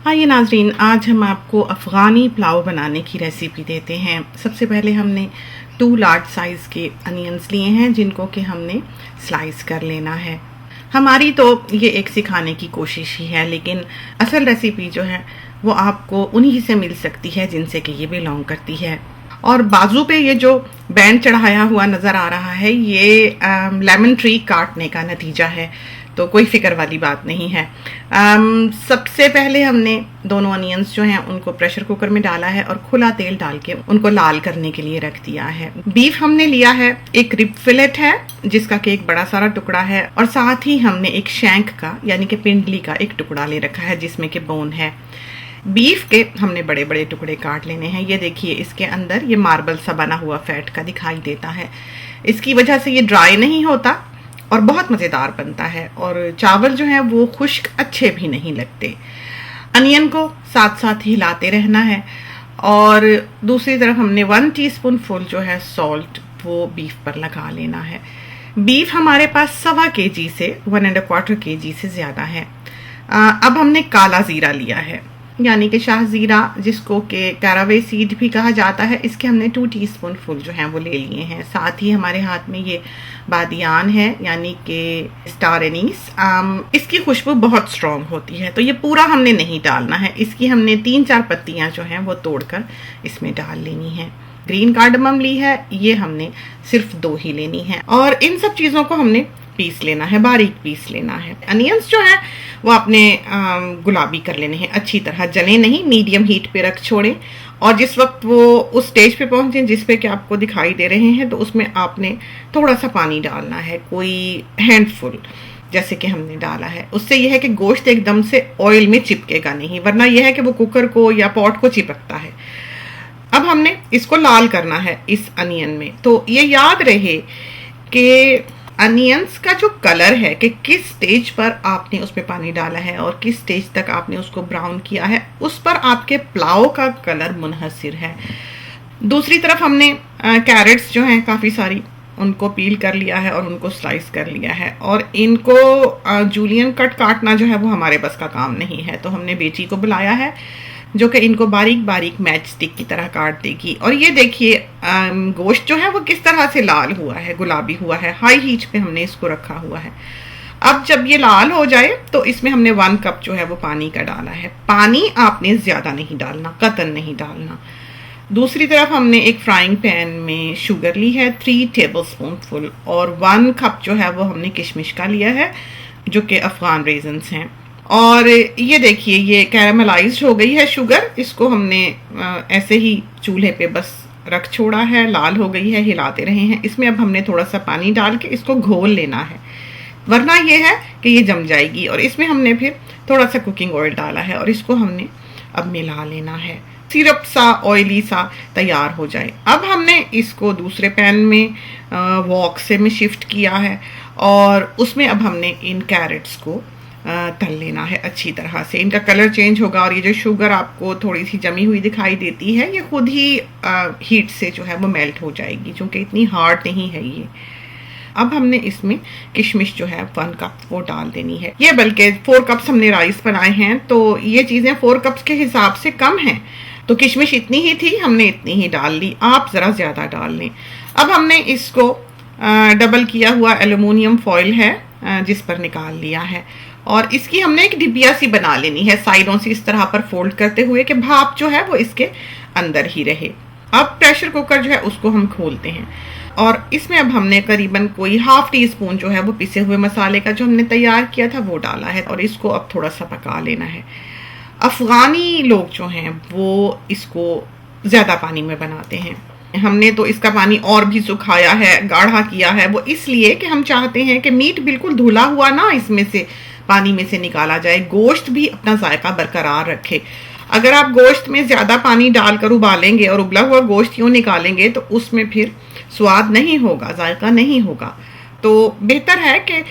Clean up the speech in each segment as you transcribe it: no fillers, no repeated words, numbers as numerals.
आइए नाज़रीन, आज हम आपको अफ़गानी पुलाव बनाने की रेसिपी देते हैं। सबसे पहले हमने 2 लार्ज साइज़ के अनियंस लिए हैं जिनको कि हमने स्लाइस कर लेना है। हमारी तो ये एक सिखाने की कोशिश ही है, लेकिन असल रेसिपी जो है वो आपको उन्हीं से मिल सकती है जिनसे कि ये बिलोंग करती है। और बाजू पे ये जो बैंड चढ़ाया हुआ नज़र आ रहा है ये लेमन ट्री काटने का नतीजा है, तो कोई फिक्र वाली बात नहीं है। सबसे पहले हमने दोनों अनियंस जो हैं उनको प्रेशर कुकर में डाला है और खुला तेल डाल के उनको लाल करने के लिए रख दिया है। बीफ हमने लिया है, एक रिब फिलेट है जिसका कि एक बड़ा सारा टुकड़ा है, और साथ ही हमने एक शैंक का यानी कि पिंडली का एक टुकड़ा ले रखा है जिसमें कि बोन है। बीफ के हमने बड़े बड़े टुकड़े काट लेने हैं। ये देखिए, इसके अंदर ये मार्बल सा बना हुआ फैट का दिखाई देता है। इसकी वजह से ये ड्राई नहीं होता और बहुत मज़ेदार बनता है, और चावल जो है वो खुश्क अच्छे भी नहीं लगते। अनियन को साथ साथ हिलाते रहना है, और दूसरी तरफ हमने 1 टीस्पून फुल जो है सॉल्ट वो बीफ पर लगा लेना है। बीफ हमारे पास 1.25 kg से 1.25 kg से ज़्यादा है। अब हमने काला ज़ीरा लिया है, यानी कि शाह ज़ीरा, जिसको कि कैरावे सीड भी कहा जाता है। इसके हमने 2 टीस्पून फुल जो हैं वो ले लिए हैं। साथ ही हमारे हाथ में ये बादियान है यानी कि स्टार एनीस। इसकी खुशबू बहुत स्ट्रॉन्ग होती है, तो ये पूरा हमने नहीं डालना है। इसकी हमने 3-4 पत्तियां जो हैं वो तोड़कर इसमें डाल लेनी है। ग्रीन कार्डमम ली है, ये हमने सिर्फ 2 ही लेनी है, और इन सब चीज़ों को हमने पीस लेना है, बारीक पीस लेना है। अनियंस जो है वो आपने गुलाबी कर लेने हैं, अच्छी तरह जले नहीं, मीडियम हीट पे रख छोड़ें। और जिस वक्त वो उस स्टेज पे पहुंचे जिस पे कि आपको दिखाई दे रहे हैं, तो उसमें आपने थोड़ा सा पानी डालना है, कोई हैंडफुल जैसे कि हमने डाला है। उससे यह है कि गोश्त एकदम से ऑयल में चिपकेगा नहीं, वरना यह है कि वो कुकर को या पॉट को चिपकता है। अब हमने इसको लाल करना है इस अनियन में। तो ये याद रहे कि अनियंस का जो कलर है कि किस स्टेज पर आपने उसमें पानी डाला है और किस स्टेज तक आपने उसको ब्राउन किया है, उस पर आपके पुलाव का कलर मुनहसिर है। दूसरी तरफ हमने कैरेट्स जो हैं काफ़ी सारी उनको पील कर लिया है और उनको स्लाइस कर लिया है, और इनको जूलियन कट काटना जो है वो हमारे बस का काम नहीं है, तो हमने बेटी को बुलाया है जो कि इनको बारीक बारीक मैच स्टिक की तरह काट देगी। और ये देखिए गोश्त जो है वो किस तरह से लाल हुआ है, गुलाबी हुआ है। हाई हीट पे हमने इसको रखा हुआ है। अब जब ये लाल हो जाए तो इसमें हमने 1 कप जो है वो पानी का डाला है। पानी आपने ज़्यादा नहीं डालना, कतन नहीं डालना। दूसरी तरफ हमने एक फ्राइंग पैन में शुगर ली है 3 टेबलस्पून फुल, और 1 कप जो है वो हमने किशमिश का लिया है जो कि अफगान रेजन्स हैं। और ये देखिए, ये कैरामलाइज्ड हो गई है शुगर। इसको हमने ऐसे ही चूल्हे पे बस रख छोड़ा है, लाल हो गई है, हिलाते रहे हैं। इसमें अब हमने थोड़ा सा पानी डाल के इसको घोल लेना है, वरना ये है कि ये जम जाएगी। और इसमें हमने फिर थोड़ा सा कुकिंग ऑयल डाला है और इसको हमने अब मिला लेना है, सिरप सा ऑयली सा तैयार हो जाए। अब हमने इसको दूसरे पैन में वॉक से में शिफ्ट किया है, और उसमें अब हमने इन कैरेट्स को तल लेना है अच्छी तरह से। इनका कलर चेंज होगा, और ये जो शुगर आपको थोड़ी सी जमी हुई दिखाई देती है, ये खुद ही हीट से जो है वो मेल्ट हो जाएगी, क्योंकि इतनी हार्ड नहीं है ये। अब हमने इसमें किशमिश जो है 1 कप वो डाल देनी है। ये बल्कि 4 कप्स हमने राइस बनाए हैं, तो ये चीज़ें 4 कप्स के हिसाब से कम हैं, तो किशमिश इतनी ही थी, हमने इतनी ही डाल ली। आप ज़रा ज़्यादा डाल लें। अब हमने इसको डबल किया हुआ एल्युमिनियम फॉइल है जिस पर निकाल लिया है, और इसकी हमने एक डिबिया सी बना लेनी है साइडों से इस तरह पर फोल्ड करते हुए कि भाप जो है वो इसके अंदर ही रहे। अब प्रेशर कुकर जो है उसको हम खोलते हैं, और इसमें अब हमने करीबन कोई 1/2 टीस्पून जो है वो पिसे हुए मसाले का जो हमने तैयार किया था वो डाला है, और इसको अब थोड़ा सा पका लेना है। अफगानी लोग जो हैं वो इसको ज़्यादा पानी में बनाते हैं। हमने तो इसका पानी और भी सुखाया है, गाढ़ा किया है, वो इसलिए कि हम चाहते हैं कि मीट बिल्कुल धुला हुआ ना इसमें से पानी में से निकाला जाए, गोश्त भी अपना जायका बरकरार रखे। अगर आप गोश्त में ज़्यादा पानी डालकर उबालेंगे और उबला हुआ गोश्त यूँ निकालेंगे तो उसमें फिर स्वाद नहीं होगा, जायका नहीं होगा। तो बेहतर है कि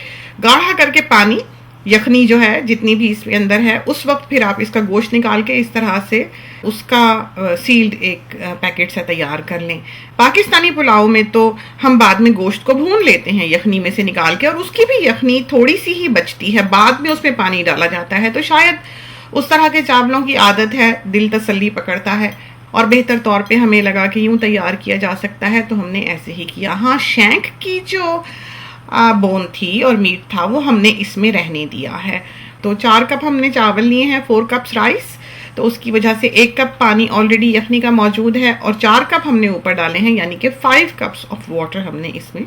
गाढ़ा करके पानी, यखनी जो है जितनी भी इसके अंदर है, उस वक्त फिर आप इसका गोश्त निकाल के इस तरह से उसका सील्ड एक पैकेट से तैयार कर लें। पाकिस्तानी पुलाव में तो हम बाद में गोश्त को भून लेते हैं यखनी में से निकाल के, और उसकी भी यखनी थोड़ी सी ही बचती है, बाद में उसमें पानी डाला जाता है, तो शायद उस तरह के चावलों की आदत है, दिल तसल्ली पकड़ता है और बेहतर तौर पे हमें लगा कि यूं तैयार किया जा सकता है, तो हमने ऐसे ही किया। हाँ, शैंक की जो बोन थी और मीट था वो हमने इसमें रहने दिया है। तो 4 कप हमने चावल लिए हैं, 4 कप्स राइस, तो उसकी वजह से 1 कप पानी ऑलरेडी यखनी का मौजूद है और 4 कप हमने ऊपर डाले हैं, यानी कि 5 कप्स ऑफ वाटर हमने इसमें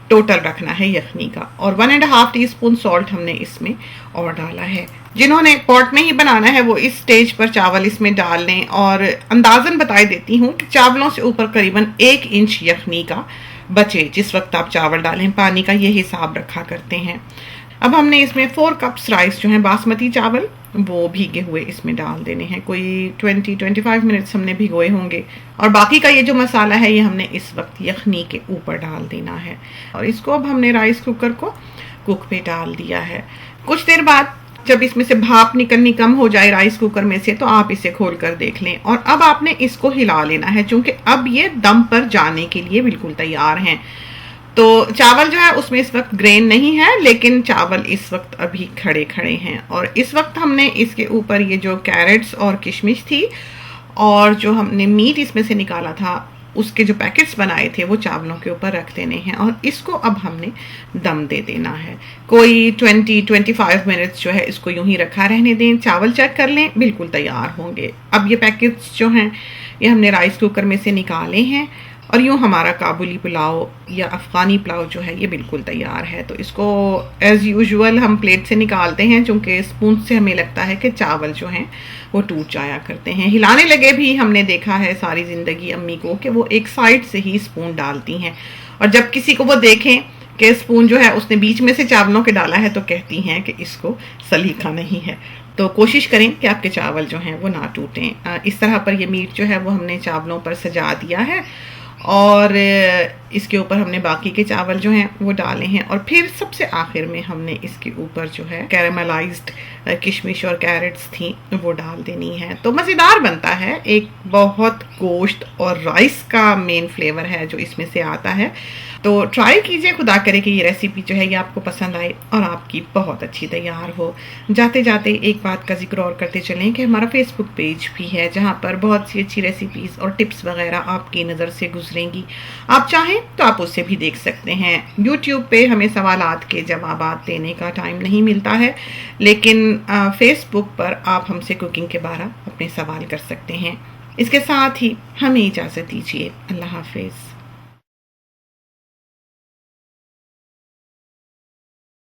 टोटल रखना है यखनी का। और 1.5 टीस्पून सॉल्ट हमने इसमें और डाला है। जिन्होंने पॉट में ही बनाना है वो इस स्टेज पर चावल इसमें डाल लें। और अंदाजन बताई देती हूँ कि चावलों से ऊपर करीबन 1 इंच यखनी का बचे जिस वक्त आप चावल डालें, पानी का ये हिसाब रखा करते हैं। अब हमने इसमें 4 कप्स राइस जो हैं बासमती चावल, वो भीगे हुए इसमें डाल देने हैं। कोई 20-25 मिनट्स हमने भिगोए होंगे। और बाकी का ये जो मसाला है ये हमने इस वक्त यखनी के ऊपर डाल देना है। और इसको अब हमने राइस कुकर को कुक पे डाल दिया है। कुछ देर बाद जब इसमें से भाप निकलनी कम हो जाए राइस कुकर में से, तो आप इसे खोल कर देख लें। और अब आपने इसको हिला लेना है, क्योंकि अब ये दम पर जाने के लिए बिल्कुल तैयार हैं। तो चावल जो है उसमें इस वक्त ग्रेन नहीं है, लेकिन चावल इस वक्त अभी खड़े खड़े हैं। और इस वक्त हमने इसके ऊपर ये जो कैरेट्स और किशमिश थी और जो हमने मीट इसमें से निकाला था उसके जो पैकेट्स बनाए थे वो चावलों के ऊपर रख देने हैं। और इसको अब हमने दम दे देना है। कोई 20-25 मिनट्स जो है इसको यूं ही रखा रहने दें। चावल चेक कर लें, बिल्कुल तैयार होंगे। अब ये पैकेट्स जो हैं ये हमने राइस कुकर में से निकाले हैं और यूं हमारा काबुली पुलाव या अफ़गानी पुलाव जो है ये बिल्कुल तैयार है। तो इसको एज़ यूजुअल हम प्लेट से निकालते हैं, क्योंकि स्पून से हमें लगता है कि चावल जो हैं वो टूट जाया करते हैं। हिलाने लगे भी हमने देखा है सारी ज़िंदगी अम्मी को कि वो एक साइड से ही स्पून डालती हैं। और जब किसी को वो देखें कि स्पून जो है उसने बीच में से चावलों के डाला है तो कहती हैं कि इसको सलीका नहीं है। तो कोशिश करें कि आपके चावल जो हैं वो ना टूटें। इस तरह पर ये मीट जो है वो हमने चावलों पर सजा दिया है और इसके ऊपर हमने बाकी के चावल जो हैं वो डाले हैं। और फिर सबसे आखिर में हमने इसके ऊपर जो है कैरेमलाइज्ड किशमिश और कैरेट्स थी वो डाल देनी है। तो मज़ेदार बनता है। एक बहुत गोश्त और राइस का मेन फ्लेवर है जो इसमें से आता है। तो ट्राई कीजिए, खुदा करे कि ये रेसिपी जो है ये आपको पसंद आए और आपकी बहुत अच्छी तैयार हो। जाते जाते एक बात का जिक्र और करते चलें कि हमारा फेसबुक पेज भी है जहाँ पर बहुत सी अच्छी रेसिपीज़ और टिप्स वगैरह आपकी नज़र से गुजरेंगी। आप चाहें तो आप उससे भी देख सकते हैं। यूट्यूब पे हमें सवालात के जवाबात देने का टाइम नहीं मिलता है, लेकिन फेसबुक पर आप हमसे कुकिंग के बारे अपने सवाल कर सकते हैं। इसके साथ ही हमें इजाज़त दीजिए। अल्लाह हाफिज़।